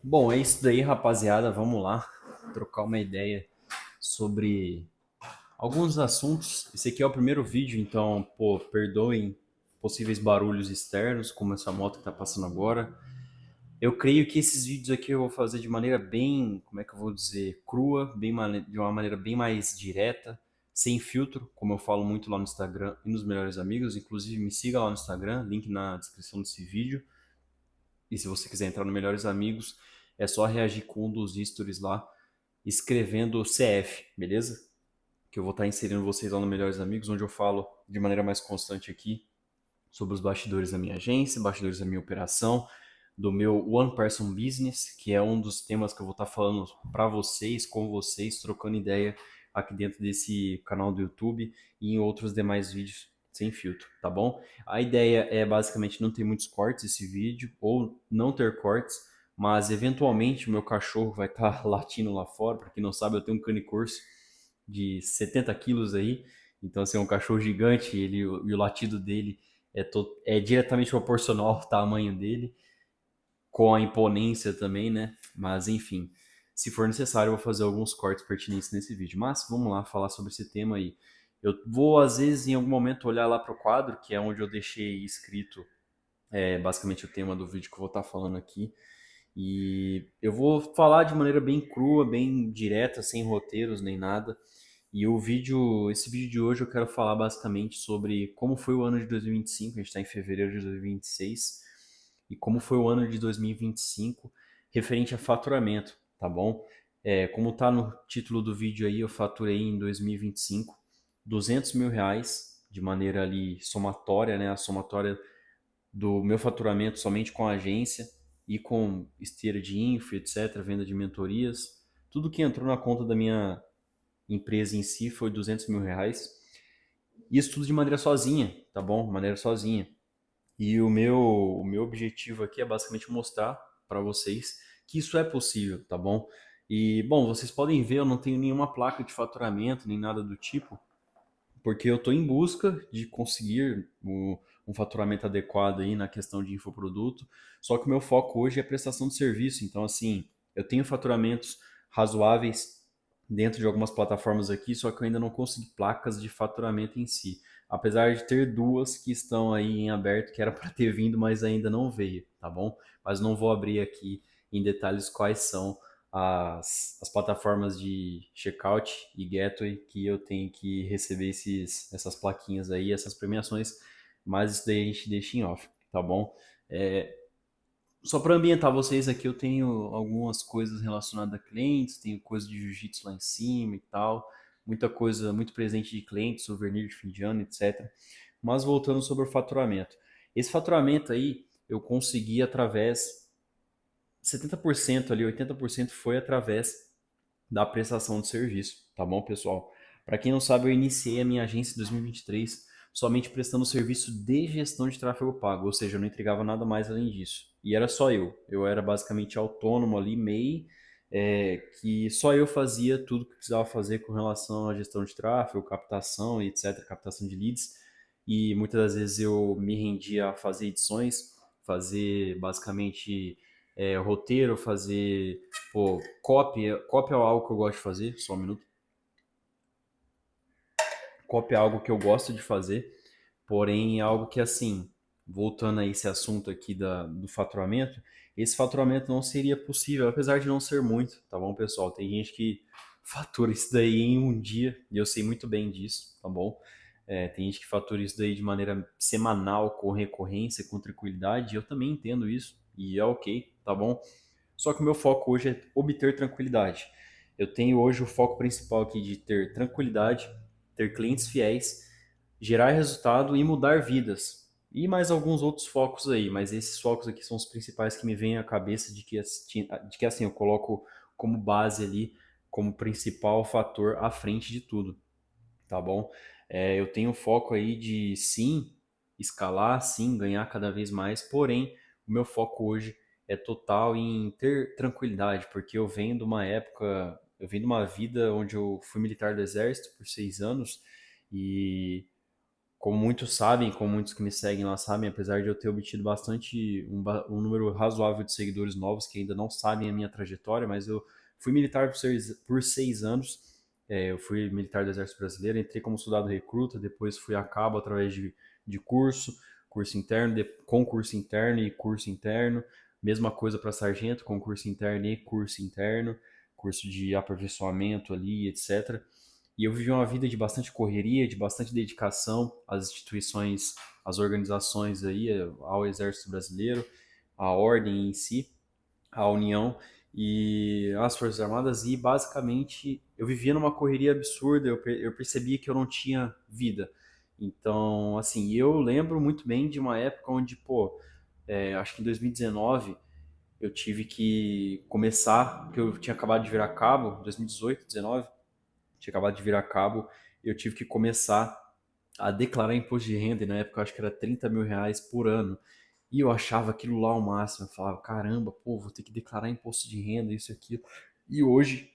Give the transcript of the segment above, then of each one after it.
Bom, é isso daí, rapaziada. Vamos lá trocar uma ideia sobre alguns assuntos. Esse aqui é o primeiro vídeo, então, pô, perdoem possíveis barulhos externos, como essa moto que tá passando agora. Eu creio que esses vídeos aqui eu vou fazer de maneira bem, como é que eu vou dizer, crua, de uma maneira bem mais direta, sem filtro, como eu falo muito lá no Instagram e nos Melhores Amigos. Inclusive, me siga lá no Instagram, link na descrição desse vídeo. E se você quiser entrar no Melhores Amigos, é só reagir com um dos stories lá, escrevendo CF, beleza? Que eu vou estar inserindo vocês lá no Melhores Amigos, onde eu falo de maneira mais constante aqui sobre os bastidores da minha agência, bastidores da minha operação, do meu One Person Business, que é um dos temas que eu vou estar falando para vocês, com vocês, trocando ideia aqui dentro desse canal do YouTube e em outros demais vídeos sem filtro, tá bom? A ideia é basicamente não ter muitos cortes esse vídeo ou não ter cortes, mas eventualmente o meu cachorro vai estar latindo lá fora. Para quem não sabe, eu tenho um cane corso de 70 quilos aí, então assim, é um cachorro gigante, e o latido dele é diretamente proporcional ao tamanho dele, com a imponência também, né? Mas enfim, se for necessário, eu vou fazer alguns cortes pertinentes nesse vídeo. Mas vamos lá falar sobre esse tema aí. Eu vou, às vezes, em algum momento, olhar lá para o quadro, que é onde eu deixei escrito basicamente o tema do vídeo que eu vou estar falando aqui. E eu vou falar de maneira bem crua, bem direta, sem roteiros nem nada. E esse vídeo de hoje eu quero falar basicamente sobre como foi o ano de 2025. A gente está em fevereiro de 2026, e como foi o ano de 2025 referente a faturamento, tá bom? Como tá no título do vídeo aí, eu faturei em 2025 R$ 200 mil de maneira ali somatória, né? A somatória do meu faturamento somente com a agência e com esteira de info, etc., venda de mentorias. Tudo que entrou na conta da minha empresa em si foi R$ 200 mil. Isso tudo de maneira sozinha, tá bom? Maneira sozinha. E o meu objetivo aqui é basicamente mostrar para vocês que isso é possível, tá bom? E, bom, vocês podem ver, eu não tenho nenhuma placa de faturamento, nem nada do tipo, porque eu estou em busca de conseguir um faturamento adequado aí na questão de infoproduto. Só que o meu foco hoje é prestação de serviço. Então, assim, eu tenho faturamentos razoáveis dentro de algumas plataformas aqui, só que eu ainda não consegui placas de faturamento em si. Apesar de ter duas que estão aí em aberto, que era para ter vindo, mas ainda não veio, tá bom? Mas não vou abrir aqui em detalhes quais são as plataformas de checkout e gateway que eu tenho que receber essas plaquinhas aí, essas premiações, mas isso daí a gente deixa em off, tá bom? É, Só para ambientar vocês aqui, eu tenho algumas coisas relacionadas a clientes, tenho coisa de jiu-jitsu lá em cima e tal, muita coisa, muito presente de clientes, souvenir de fim de ano, etc. Mas voltando sobre o faturamento. Esse faturamento aí eu consegui através 70% ali, 80% foi através da prestação de serviço, tá bom, pessoal? Para quem não sabe, eu iniciei a minha agência em 2023 somente prestando serviço de gestão de tráfego pago, ou seja, eu não entregava nada mais além disso. E era só eu. Eu era basicamente autônomo ali, MEI, que só eu fazia tudo que precisava fazer com relação à gestão de tráfego, captação e etc., captação de leads. E muitas das vezes eu me rendia a fazer edições, fazer basicamente roteiro, fazer pô, cópia é algo que eu gosto de fazer, só um minuto. Cópia é algo que eu gosto de fazer, porém é algo que, assim, voltando a esse assunto aqui do faturamento, esse faturamento não seria possível, apesar de não ser muito, tá bom, pessoal? Tem gente que fatura isso daí em um dia, e eu sei muito bem disso, tá bom? Tem gente que fatura isso daí de maneira semanal, com recorrência, com tranquilidade, e eu também entendo isso, e é ok, tá bom? Só que o meu foco hoje é obter tranquilidade. Eu tenho hoje o foco principal aqui de ter tranquilidade, ter clientes fiéis, gerar resultado e mudar vidas. E mais alguns outros focos aí, mas esses focos aqui são os principais que me vêm à cabeça de que assim eu coloco como base ali, como principal fator à frente de tudo, tá bom? Eu tenho foco aí de sim escalar, sim ganhar cada vez mais, porém o meu foco hoje é total em ter tranquilidade, porque eu venho de uma vida onde eu fui militar do exército por 6 anos e Como muitos sabem, como muitos que me seguem lá sabem, apesar de eu ter obtido um número razoável de seguidores novos que ainda não sabem a minha trajetória, mas eu fui militar por 6 anos. Eu fui militar do Exército Brasileiro, entrei como soldado recruta, depois fui a cabo através de curso interno, concurso interno e curso interno. Mesma coisa para sargento, concurso interno e curso interno, curso de aperfeiçoamento ali, etc. E eu vivi uma vida de bastante correria, de bastante dedicação às instituições, às organizações aí, ao Exército Brasileiro, à ordem em si, à União e às Forças Armadas. E basicamente eu vivia numa correria absurda, eu percebia que eu não tinha vida. Então, assim, eu lembro muito bem de uma época onde, pô, acho que em 2019 eu tive que começar, que eu tinha acabado de virar cabo, 2018, 19, tinha acabado de virar cabo, eu tive que começar a declarar imposto de renda, e na época eu acho que era R$ 30.000 por ano. E eu achava aquilo lá o máximo. Eu falava, caramba, pô, vou ter que declarar imposto de renda, isso e aquilo. E hoje,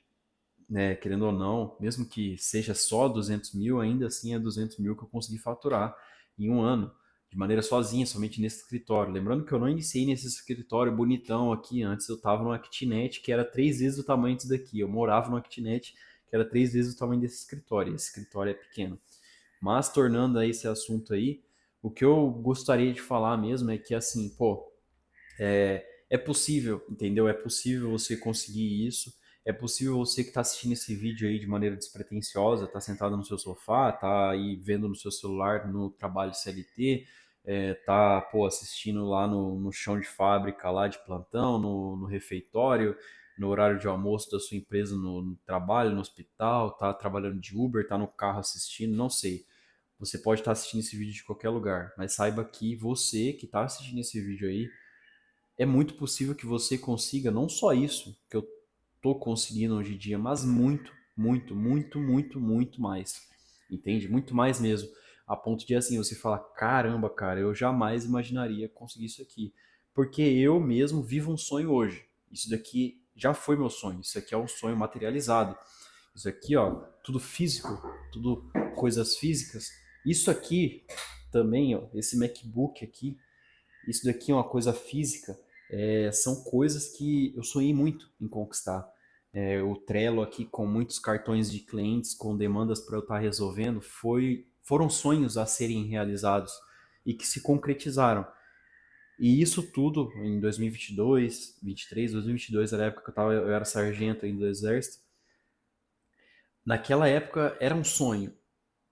né, querendo ou não, mesmo que seja só 200 mil, ainda assim é 200 mil que eu consegui faturar em um ano, de maneira sozinha, somente nesse escritório. Lembrando que eu não iniciei nesse escritório bonitão aqui, antes eu estava numa kitnet que era 3 vezes o tamanho disso daqui. Eu morava numa kitnet que era 3 vezes o tamanho desse escritório. Esse escritório é pequeno. Mas tornando a esse assunto aí, o que eu gostaria de falar mesmo é que assim, pô, é possível, entendeu? É possível você conseguir isso. É possível você que está assistindo esse vídeo aí de maneira despretensiosa, tá sentado no seu sofá, tá aí vendo no seu celular no trabalho CLT, tá, pô, assistindo lá no chão de fábrica, lá de plantão, no refeitório, no horário de almoço da sua empresa, no trabalho, no hospital, tá trabalhando de Uber, tá no carro assistindo, não sei. Você pode estar assistindo esse vídeo de qualquer lugar, mas saiba que você que está assistindo esse vídeo aí, é muito possível que você consiga não só isso que eu tô conseguindo hoje em dia, mas muito, muito, muito, muito, muito mais. Entende? Muito mais mesmo. A ponto de assim, você falar, caramba, cara, eu jamais imaginaria conseguir isso aqui. Porque eu mesmo vivo um sonho hoje. Isso daqui já foi meu sonho. Isso aqui é um sonho materializado. Isso aqui, ó, tudo físico, tudo coisas físicas. Isso aqui também, ó, esse MacBook aqui, isso daqui é uma coisa física, são coisas que eu sonhei muito em conquistar. O Trello aqui com muitos cartões de clientes, com demandas para eu estar resolvendo, foram sonhos a serem realizados e que se concretizaram. E isso tudo em 2022, 23, 2022 era a época que eu era sargento ainda do exército. Naquela época era um sonho.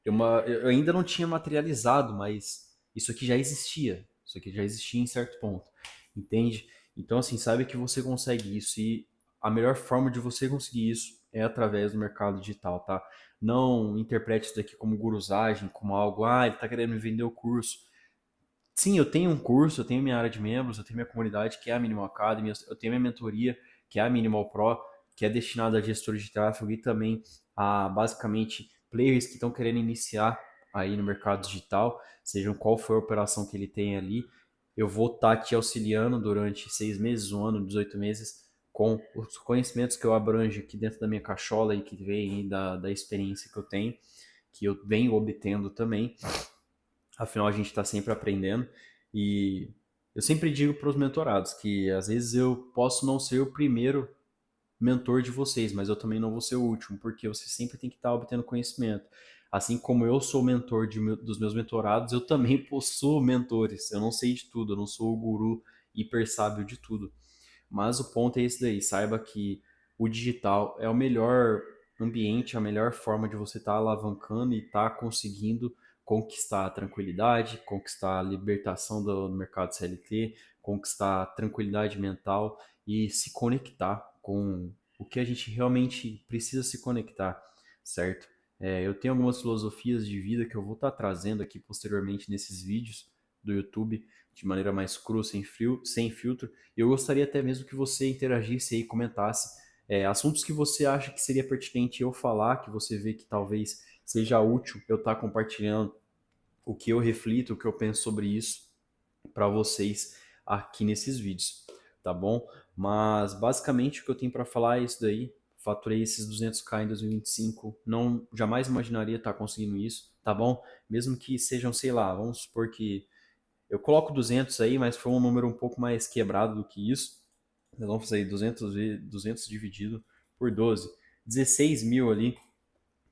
Eu ainda não tinha materializado, mas isso aqui já existia. Isso aqui já existia em certo ponto. Entende? Então, assim, sabe que você consegue isso. E a melhor forma de você conseguir isso é através do mercado digital, tá? Não interprete isso daqui como gurusagem, como algo, ele tá querendo me vender o curso. Sim, eu tenho um curso, eu tenho minha área de membros, eu tenho minha comunidade, que é a Minimal Academy, eu tenho minha mentoria, que é a Minimal Pro, que é destinada a gestores de tráfego e também a, basicamente, players que estão querendo iniciar aí no mercado digital, sejam qual for a operação que ele tem ali. Eu vou estar te auxiliando durante 6 meses, um ano, 18 meses, com os conhecimentos que eu abranjo aqui dentro da minha cachola e que vem da experiência que eu tenho, que eu venho obtendo também. Afinal, a gente está sempre aprendendo. E eu sempre digo para os mentorados que às vezes eu posso não ser o primeiro mentor de vocês, mas eu também não vou ser o último, porque você sempre tem que estar obtendo conhecimento. Assim como eu sou mentor dos meus mentorados, eu também possuo mentores. Eu não sei de tudo, eu não sou o guru hiper sábio de tudo. Mas o ponto é esse daí, saiba que o digital é o melhor ambiente, a melhor forma de você estar alavancando e estar conseguindo conquistar a tranquilidade, conquistar a libertação do mercado CLT, conquistar a tranquilidade mental e se conectar com o que a gente realmente precisa se conectar, certo? Eu tenho algumas filosofias de vida que eu vou estar trazendo aqui posteriormente nesses vídeos do YouTube de maneira mais crua, sem filtro. E eu gostaria até mesmo que você interagisse aí, comentasse assuntos que você acha que seria pertinente eu falar, que você vê que talvez seja útil eu estar compartilhando o que eu reflito, o que eu penso sobre isso para vocês aqui nesses vídeos, tá bom? Mas basicamente o que eu tenho para falar é isso daí. Faturei esses 200k em 2025, não jamais imaginaria estar conseguindo isso. tá bom? Mesmo que sejam, sei lá, vamos supor que eu coloco 200 aí, mas foi um número um pouco mais quebrado do que isso. Nós vamos fazer aí 200 dividido por 12. 16 mil ali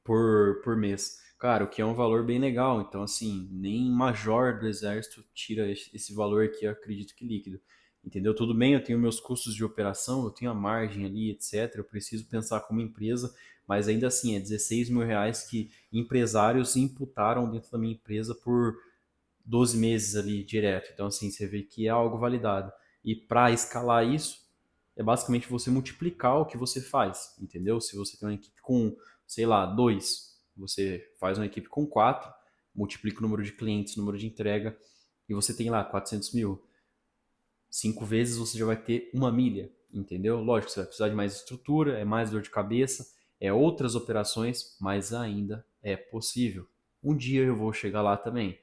por mês. Cara, o que é um valor bem legal. Então, assim, nem major do exército tira esse valor aqui, eu acredito que líquido. Entendeu? Tudo bem, eu tenho meus custos de operação, eu tenho a margem ali, etc. Eu preciso pensar como empresa, mas ainda assim, é 16 mil reais que empresários imputaram dentro da minha empresa por 12 meses ali direto. Então, assim, você vê que é algo validado. E para escalar isso, é basicamente você multiplicar o que você faz, entendeu? Se você tem uma equipe com, sei lá, dois, você faz uma equipe com quatro, multiplica o número de clientes, o número de entrega, e você tem lá 400 mil. 5 vezes você já vai ter 1 milha, entendeu? Lógico, você vai precisar de mais estrutura, é mais dor de cabeça, é outras operações, mas ainda é possível. Um dia eu vou chegar lá também.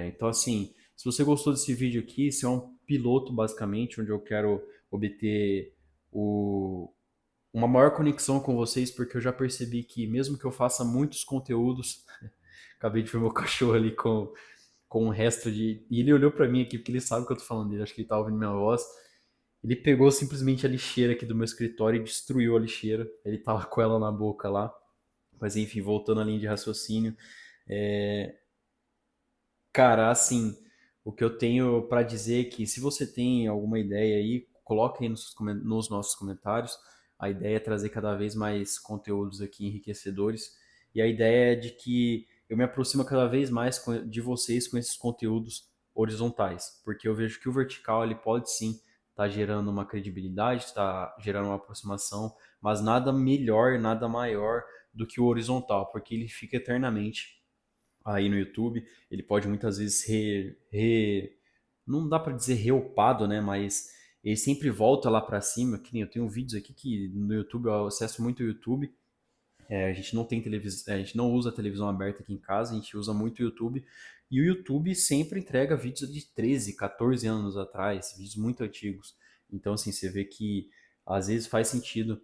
Então, assim, se você gostou desse vídeo aqui, esse é um piloto, basicamente, onde eu quero obter o, uma maior conexão com vocês, porque eu já percebi que, mesmo que eu faça muitos conteúdos, acabei de ver meu cachorro ali com o resto de. E ele olhou pra mim aqui, porque ele sabe que eu tô falando dele, acho que ele tá ouvindo minha voz. Ele pegou simplesmente a lixeira aqui do meu escritório e destruiu a lixeira. Ele tava com ela na boca lá. Mas enfim, voltando à linha de raciocínio. Cara, assim, o que eu tenho para dizer é que se você tem alguma ideia aí, coloque aí nos nossos comentários. A ideia é trazer cada vez mais conteúdos aqui enriquecedores. E a ideia é de que eu me aproximo cada vez mais de vocês com esses conteúdos horizontais, porque eu vejo que o vertical ele pode sim estar gerando uma credibilidade, estar gerando uma aproximação, mas nada melhor, nada maior do que o horizontal, porque ele fica eternamente aí no YouTube. Ele pode muitas vezes não dá para dizer reupado, né? Mas ele sempre volta lá para cima. Que nem eu tenho vídeos aqui que no YouTube eu acesso muito o YouTube. A gente não tem televisão, a gente não usa televisão aberta aqui em casa, a gente usa muito o YouTube. E o YouTube sempre entrega vídeos de 13, 14 anos atrás, vídeos muito antigos. Então, assim, você vê que às vezes faz sentido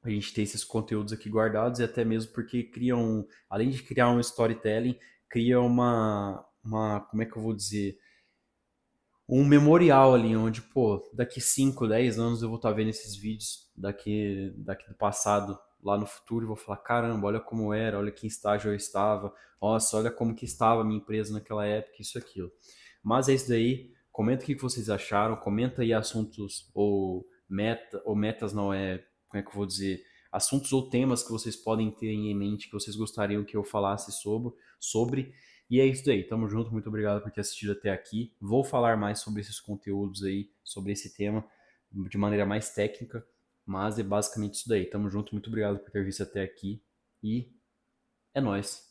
a gente ter esses conteúdos aqui guardados e até mesmo porque criam, além de criar um storytelling, cria como é que eu vou dizer, um memorial ali, onde, pô, daqui 5 10 anos eu vou estar vendo esses vídeos daqui do passado, lá no futuro, e vou falar, caramba, olha como era, olha que estágio eu estava, nossa, olha como que estava a minha empresa naquela época, isso, aquilo. Mas é isso daí, comenta o que vocês acharam, comenta aí assuntos ou metas não é, como é que eu vou dizer, assuntos ou temas que vocês podem ter em mente, que vocês gostariam que eu falasse sobre. E é isso daí. Tamo junto. Muito obrigado por ter assistido até aqui. Vou falar mais sobre esses conteúdos aí, sobre esse tema, de maneira mais técnica. Mas é basicamente isso daí. Tamo junto. Muito obrigado por ter visto até aqui. E é nóis.